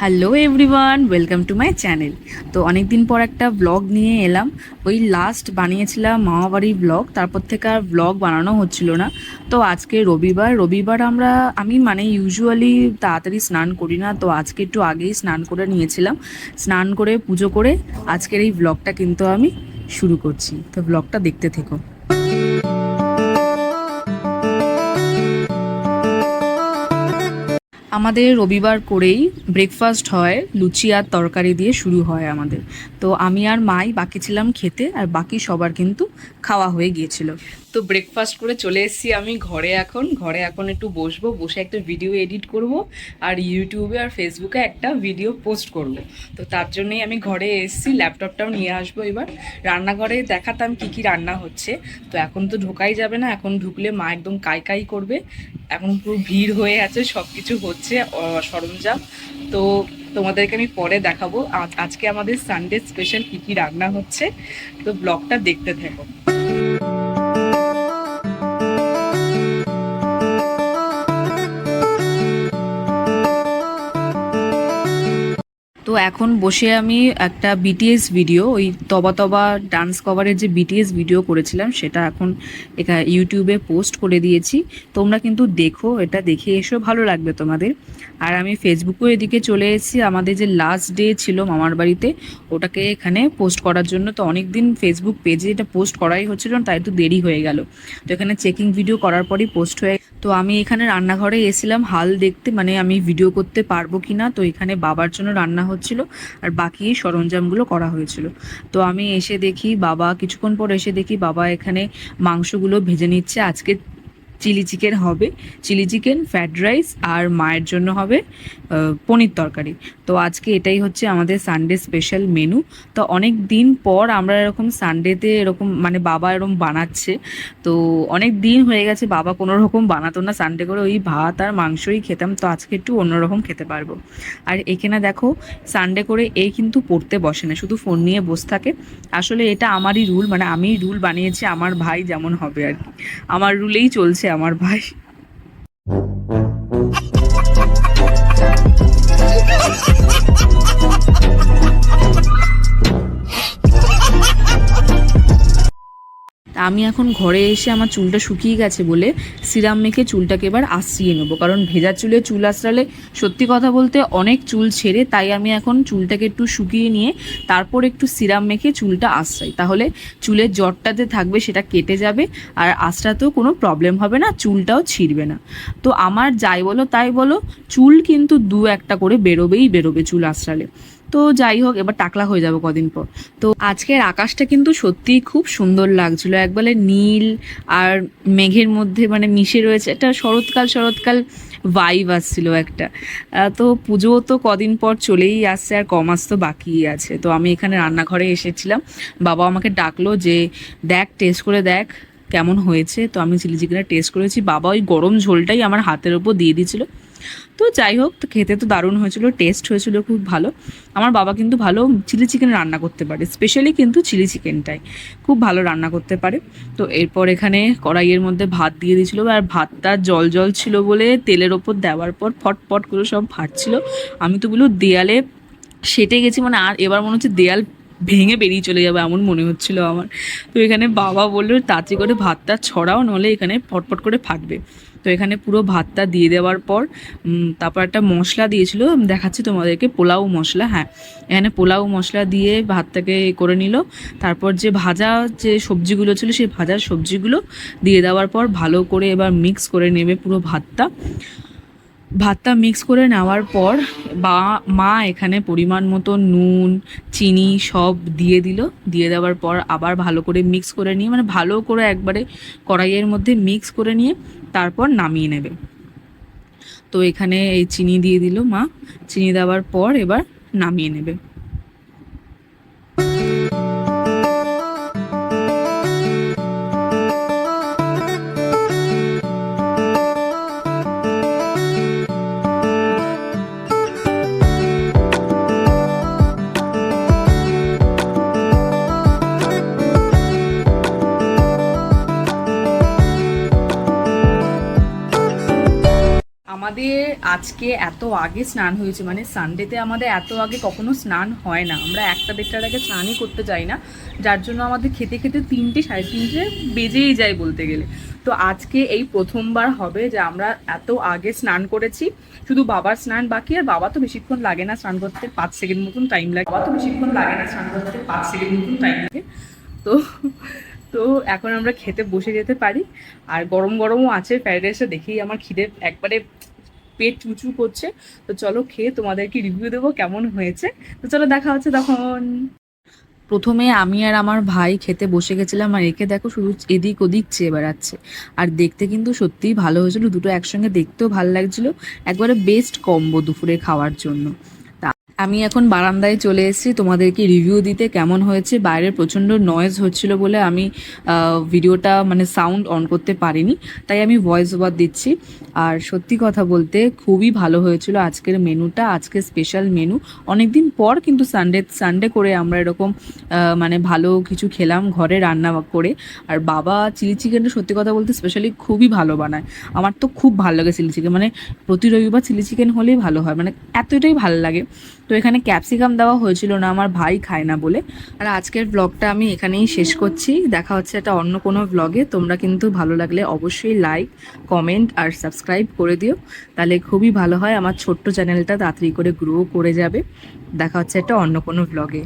Hello everyone, welcome to my channel. তো অনেক দিন পর একটা ব্লগ নিয়ে এলাম। ওই লাস্ট বানিয়েছিলাম মামাবাড়ির ব্লগ, তারপর থেকে আর ব্লগ বানানো হচ্ছিল না। তো আজকে রবিবার আমি ইউজুয়ালি তাড়াতাড়ি স্নান করি না, তো আজকে একটু আগেই স্নান করে নিয়েছিলাম। স্নান করে পুজো করে আজকের এই ব্লগটা কিন্তু আমি শুরু করছি। তো ব্লগটা দেখতে থেকো। আমাদের রবিবার করেই ব্রেকফাস্ট হয়, লুচি আর তরকারি দিয়ে শুরু হয় আমাদের। তো আমি আর মাই বাকি ছিলাম খেতে, আর বাকি সবার কিন্তু খাওয়া হয়ে গিয়েছিল। তো ব্রেকফাস্ট করে চলে এসেছি আমি ঘরে এখন একটু বসবো, বসে একটা ভিডিও এডিট করব আর ইউটিউবে আর ফেসবুকে একটা ভিডিও পোস্ট করব। তো তার জন্যই আমি ঘরে এসেছি, ল্যাপটপটাও নিয়ে আসবো। এবার রান্নাঘরে দেখাতাম কি কি রান্না হচ্ছে। তো এখন তো ঢোকাই যাবে না, এখন ঢুকলে মা একদম কাই করবে। এখন পুরো ভিড় হয়ে আছে, সব কিছু হচ্ছে সরঞ্জাম। তো তোমাদেরকে আমি পরে দেখাবো আজকে আমাদের সানডে স্পেশাল কি কি রান্না হচ্ছে। তো ব্লগটা দেখতে থাকো। তো এখন বসে আমি একটা বিটিএস ভিডিও, ওই তবা তবা ডান্স কভারের যে বিটিএস ভিডিও করেছিলাম সেটা এখন ইউটিউবে পোস্ট করে দিয়েছি। তোমরা কিন্তু দেখো, এটা দেখে এসো, ভালো লাগবে তোমাদের। আর আমি ফেসবুকেও এদিকে চলে এসেছি, আমাদের যে লাস্ট ডে ছিল মামার বাড়িতে ওটাকে এখানে পোস্ট করার জন্য। তো অনেক দিন ফেসবুক পেজে এটা পোস্ট করাই হচ্ছিল না, তাই একটু দেরি হয়ে গেল। তো এখানে চেকিং ভিডিও করার পরই পোস্ট হয়ে। তো আমি এখানে রান্নাঘরে এসেছিলাম হাল দেখতে, আমি ভিডিও করতে পারবো কি না। তো এখানে বাবার জন্য রান্না হচ্ছিল আর বাকি সরঞ্জামগুলো করা হয়েছিল। তো আমি এসে দেখি বাবা, কিছুক্ষণ পর এসে দেখি বাবা এখানে মাংসগুলো ভেজে নিচ্ছে। আজকে চিলি চিকেন হবে, চিলি চিকেন, ফ্রাইড রাইস, আর মায়ের জন্য হবে পনির তরকারি। তো আজকে এটাই হচ্ছে আমাদের সানডে স্পেশাল মেনু। তো অনেক দিন পর আমরা এরকম সানডেতে এরকম বাবা এরকম বানাচ্ছে। তো অনেক দিন হয়ে গেছে বাবা কোনো রকম বানাতো না, সানডে করে ওই ভাত আর মাংসই খেতাম। তো আজকে একটু অন্যরকম খেতে পারবো। আর এখানে দেখো, সানডে করে এই কিন্তু পড়তে বসে না, শুধু ফোন নিয়ে বসে থাকে। আসলে এটা আমারই রুল, আমি রুল বানিয়েছি, আমার ভাই যেমন হবে আর কি, আমার রুলেই চলছে আমার ভাই। আমি এখন ঘরে এসে আমার চুলটা শুকিয়ে গেছে বলে সিরাম মেখে চুলটাকে এবার আশ্রিয়ে নেবো, কারণ ভেজা চুলে চুল আশ্রালে সত্যি কথা বলতে অনেক চুল ছেড়ে। তাই আমি এখন চুলটাকে একটু শুকিয়ে নিয়ে তারপর একটু সিরাম মেখে চুলটা আশ্রাই, তাহলে চুলের জটটাতে থাকবে সেটা কেটে যাবে, আর আশ্রাতেও কোনো প্রবলেম হবে না, চুলটাও ছিঁড়বে না। তো আমার যাই বলো তাই বলো, চুল কিন্তু দু একটা করে বেরোবে চুল আশ্রালে। তো যাই হোক, এবার টাকলা হয়ে যাবে কদিন পর। তো আজকের আকাশটা কিন্তু সত্যিই খুব সুন্দর লাগছিল, একবারে নীল আর মেঘের মধ্যে মিশে রয়েছে একটা শরৎকাল ভাইব আসছিল একটা। তো পুজো তো কদিন পর চলেই আসছে, আর কমাস তো বাকিই আছে। তো আমি এখানে রান্নাঘরে এসেছিলাম, বাবা আমাকে ডাকলো যে দেখ, টেস্ট করে দেখ কেমন হয়েছে। তো আমি চিলি চিকেনটা টেস্ট করেছি, বাবা ওই গরম ঝোলটাই আমার হাতের ওপর দিয়ে দিয়েছিল। তো যাই হোক, তো খেতে তো দারুণ হয়েছিল, টেস্ট হয়েছিল খুব ভালো। আমার বাবা কিন্তু ভালো চিলি চিকেন রান্না করতে পারে, স্পেশালি কিন্তু চিলি চিকেনটাই খুব ভালো রান্না করতে পারে। তো এরপর এখানে কড়াইয়ের মধ্যে ভাত দিয়ে দিয়েছিলো, আর ভাতটা জল জল ছিল বলে তেলের ওপর দেওয়ার পর ফটফট করে সব ফাটছিল। আমি তো বলি দেয়ালে সেটে গেছি, আর এবার মনে হচ্ছে দেয়াল ভেঙে বেরিয়ে চলে যাবে এমন মনে হচ্ছিল আমার। তো এখানে বাবা বললো তাড়াতাড়ি করে ভাতটা ছড়াও, নলে এখানে ফটফট করে ফাটবে। তো এখানে পুরো ভাতটা দিয়ে দেওয়ার পর তারপর একটা মশলা দিয়েছিল, দেখাচ্ছি তোমাদেরকে, পোলাও মশলা। হ্যাঁ, এখানে পোলাও মশলা দিয়ে ভাতটাকে করে নিল। তারপর যে ভাজা যে সবজিগুলো ছিল সেই ভাজার সবজিগুলো দিয়ে দেওয়ার পর ভালো করে এবার মিক্স করে নেবে পুরো ভাতটা মিক্স করে নেওয়ার পর মা এখানে পরিমাণ মতো নুন, চিনি সব দিয়ে দিল। দিয়ে দেওয়ার পর আবার ভালো করে মিক্স করে নিয়ে, ভালো করে একবারে কড়াইয়ের মধ্যে মিক্স করে নিয়ে তারপর নামিয়ে নেবে। তো এখানে এই চিনি দিয়ে দিল মা, চিনি দেওয়ার পর এবার নামিয়ে নেবে। আমাদের আজকে এত আগে স্নান হয়েছে, মানে সানডেতে আমাদের এত আগে কখনো স্নান হয় না, আমরা 1টা-1:30টার আগে স্নানই করতে যাই না, যার জন্য আমাদের খেতে খেতে 3টে 3:30 বেজেই যায় বলতে গেলে। তো আজকে এই প্রথমবার হবে যে আমরা এত আগে স্নান করেছি, শুধু বাবার স্নান বাকি। আর বাবা তো বেশিক্ষণ লাগে না স্নান করতে, 5 সেকেন্ড মতন টাইম লাগে। তো তো এখন আমরা খেতে বসে যেতে পারি। আর গরম গরমও আছে ফ্রাইড রাইসটা, দেখেই আমার খিদে একবারে পেট চুচু করছে। তো চলো খেয়ে তোমাদেরকে রিভিউ দেবো কেমন হয়েছে। তো চলো দেখা হচ্ছে তখন। প্রথমে আমি আর আমার ভাই খেতে বসে গেছিলাম, আর একে দেখো শুধু এদিক ওদিক চেয়ে বেড়াচ্ছে। আর দেখতে কিন্তু সত্যিই ভালো হয়েছিল, দুটো একসঙ্গে দেখতেও ভালো লাগছিল। একবারে বেস্ট কম্বো দুপুরে খাওয়ার জন্য। আমি এখন বারান্দায় চলে এসেছি তোমাদেরকে রিভিউ দিতে কেমন হয়েছে। বাইরে প্রচণ্ড নয়েজ হচ্ছিল বলে আমি ভিডিওটা মানে সাউন্ড অন করতে পারিনি, তাই আমি ভয়েস ওভার দিচ্ছি। আর সত্যি কথা বলতে খুবই ভালো হয়েছিল আজকের মেনুটা, আজকে স্পেশাল মেনু। অনেক দিন পর কিন্তু সানডে করে আমরা এরকম মানে ভালো কিছু খেলাম ঘরে রান্না করে। আর বাবা চিলি চিকেনটা সত্যি কথা বলতে স্পেশালি খুবই ভালো বানায়। আমার তো খুব ভালো লাগে চিলি চিকেন, মানে প্রতি রবিবার চিলি চিকেন হলেই ভালো হয়, মানে এতটাই ভালো লাগে। তো এখানে ক্যাপসিকাম দেওয়া হয়েছিল না, আমার ভাই খায় না বলে। আর আজকের ব্লগটা আমি এখানেই শেষ করছি, দেখা হচ্ছে একটা অন্য কোনো ব্লগে। তোমরা কিন্তু ভালো লাগলে অবশ্যই লাইক, কমেন্ট আর সাবস্ক্রাইব করে দিও, তাহলে খুবই ভালো হয়। আমার ছোট্ট চ্যানেলটা তাড়াতাড়ি করে গ্রো করে যাবে। দেখা হচ্ছে একটা অন্য কোনো ব্লগে।